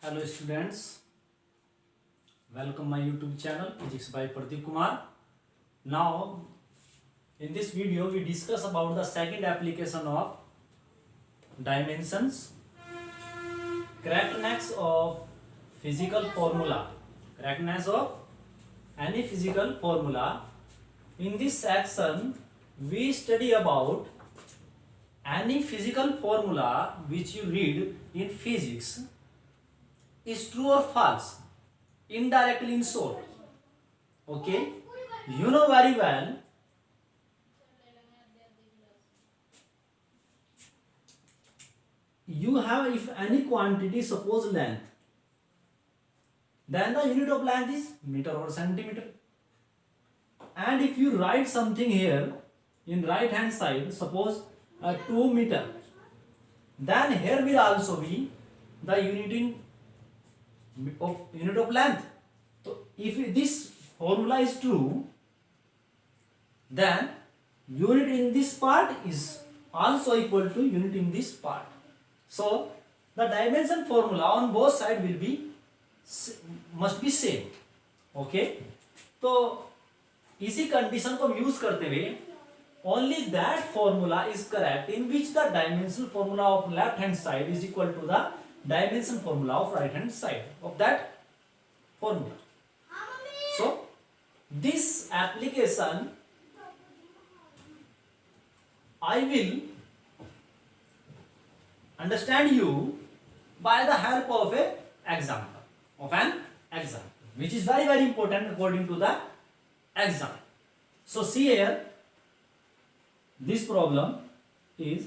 Hello students, welcome my YouTube channel Physics by Pradeep Kumar. Now in this video we discuss about the second application of dimensions, correctness of physical formula, correctness of any physical formula. In this section we study about any physical formula which you read in physics is true or false, indirectly in short. Okay, you know very well you have, if any quantity, suppose length, then the unit of length is meter or centimeter. And if you write something here in right hand side, suppose 2 meter, then here will also be the unit of length. So if this formula is true, then unit in this part is also equal to unit in this part. So the dimension formula on both sides will be must be same. Okay, तो इसी condition को use करते हुए only that formula is correct in which the dimensional formula of left hand side is equal to the dimension formula of right hand side of that formula. So this application I will understand you by the help of an example, which is very important according to the exam. So see here, this problem is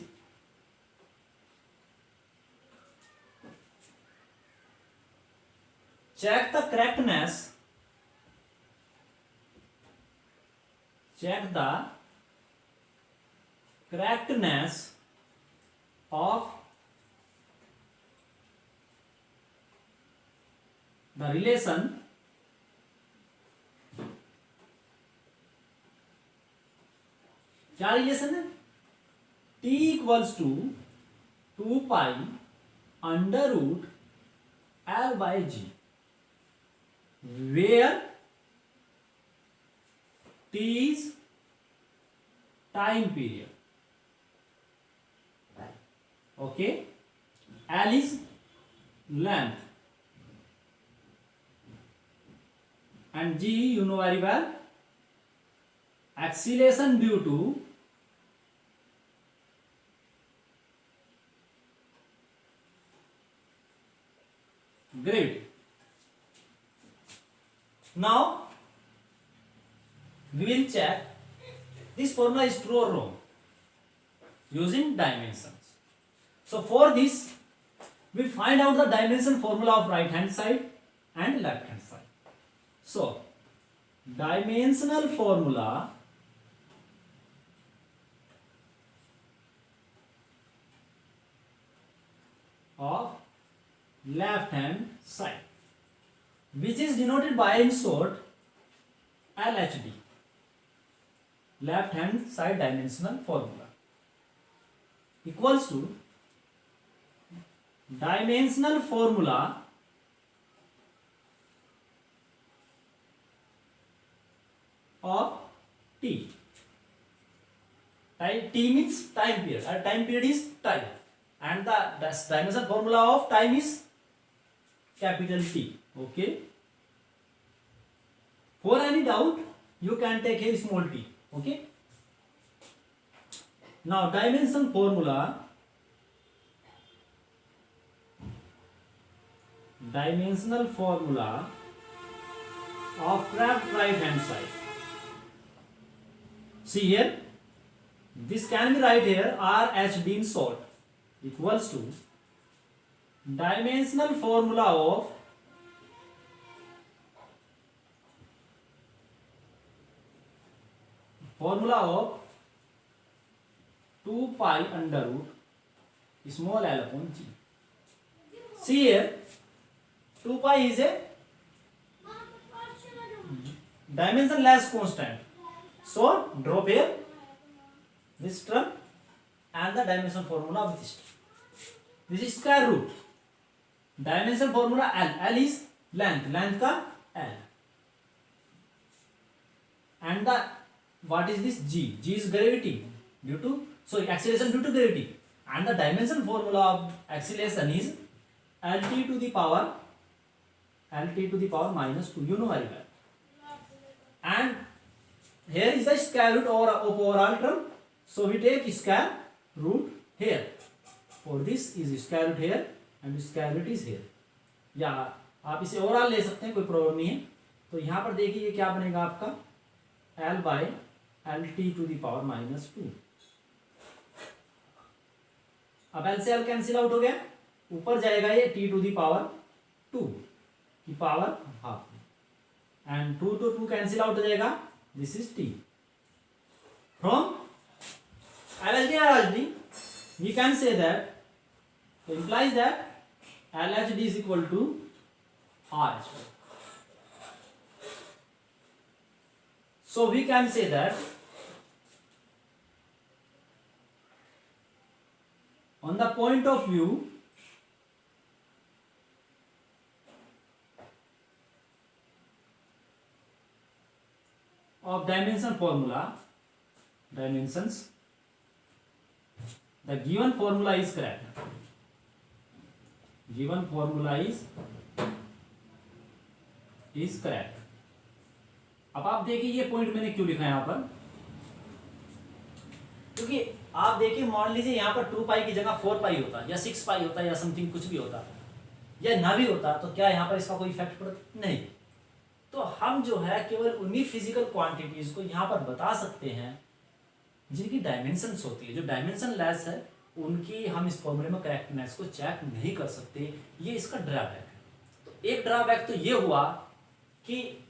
check the correctness of the relation क्या relation है? t equals to 2 pi under root L by G, where t is time period. Okay, L is length and G you know very well, acceleration due to gravity. Now we will check this formula is true or wrong using dimensions. So for this we find out the dimension formula of right hand side and left hand side. So dimensional formula of left hand side, which is denoted by in short LHD, left hand side dimensional formula, equals to dimensional formula of t. T means time period. Time period is time, and the dimensional formula of time is capital T. Okay. For any doubt, you can take a small t. Okay. Now dimension formula dimensional formula of left right hand side. See here, this can be right here RHD in short, equals to dimensional formula of of 2 pi under root small l upon G. See here, 2 pi is a dimensionless constant. So drop here this term and the dimension formula of this term. This is square root. Dimension formula L, L is length, length का L, and the what is this G, G is gravity due to, sorry acceleration due to gravity, and the dimension formula of acceleration is lt to the power, lt to the power minus 2, you know very well. And here is the square root of overall term, so we take square root here, for this is square root here and square root is here, या आप इसे overall ले सकते हैं, कोई problem नहीं है। तो यहाँ पर देखिए ये क्या बनेगा आपका l by lt to the power minus 2। अब l से l कैंसिल आउट हो गया, ऊपर जाएगा ये t टू दी पावर 2 की पावर हाफ, एंड 2 तो 2 कैंसिल आउट हो जाएगा, this is t। From LHD RHD we can say that, so implies that LHD is equal to RH। so we can say that on the point of view of dimension formula, dimensions, the given formula is correct, given formula is correct। अब आप देखिए ये point मैंने क्यों लिखा है यहाँ पर, क्योंकि आप देखिए मान लीजिए यहाँ पर 2 पाई की जगह 4 पाई होता या 6 पाई होता या समथिंग कुछ भी होता या ना भी होता, तो क्या यहाँ पर इसका कोई इफेक्ट पड़ता? नहीं। तो हम जो है केवल उन्हीं फिजिकल क्वांटिटीज को यहाँ पर बता सकते हैं जिनकी डायमेंशंस होती है, जो डायमेंशन लेस है उनकी हम इस फॉर्मूले में करेक्टनेस को चेक नहीं कर सकते, ये इसका ड्रॉबैक है। तो एक ड्रॉबैक तो ये हुआ कि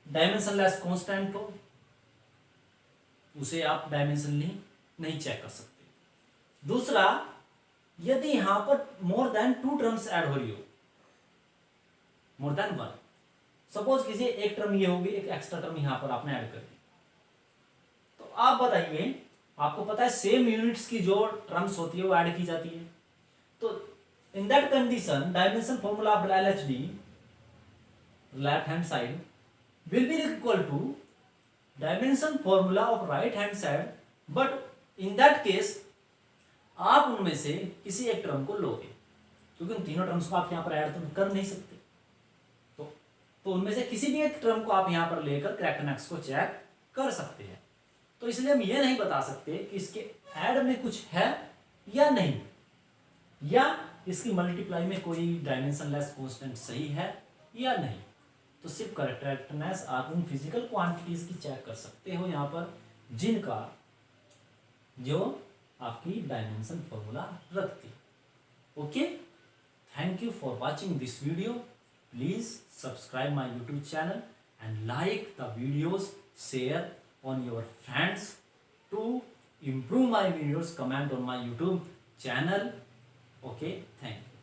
डायमेंशन लेस कांस्टेंट हो, उसे आप डायमेंशन नहीं चेक कर सकते। दूसरा, यदि यहां पर मोर देन 2 टर्म्स ऐड हो रही हो, मोर देन 1, सपोज किसी एक टर्म ये होगी, एक एक्स्ट्रा टर्म यहां पर आपने ऐड कर दी, तो आप बताइए, आपको पता है सेम यूनिट्स की जो टर्म्स होती है वो ऐड की जाती है, तो in that condition dimension formula of LHD left hand side will be equal to dimension formula of right hand side, but in that case आप उनमें से किसी एक टर्म को लोगे, क्योंकि उन तीनों टर्म्स को आप यहाँ पर ऐड तो कर नहीं सकते, तो उनमें से किसी भी एक टर्म को आप यहाँ पर लेकर करेक्टनेस को चेक कर सकते हैं। तो इसलिए हम ये नहीं बता सकते कि इसके ऐड में कुछ है या नहीं, या इसकी मल्टीप्लाई में कोई डायमेंशन लेस कांस्टेंट सही है या नहीं। तो सिर्फ करेक्टनेस आप उन फिजिकल क्वांटिटीज की चेक कर सकते हो यहाँ पर जिनका जो आपकी डायमेंशन फॉर्मूला रखती है। Okay, thank you for watching this video. Please subscribe my YouTube channel and like the videos, share on your friends to improve my videos, comment on my YouTube channel. Okay, thank you.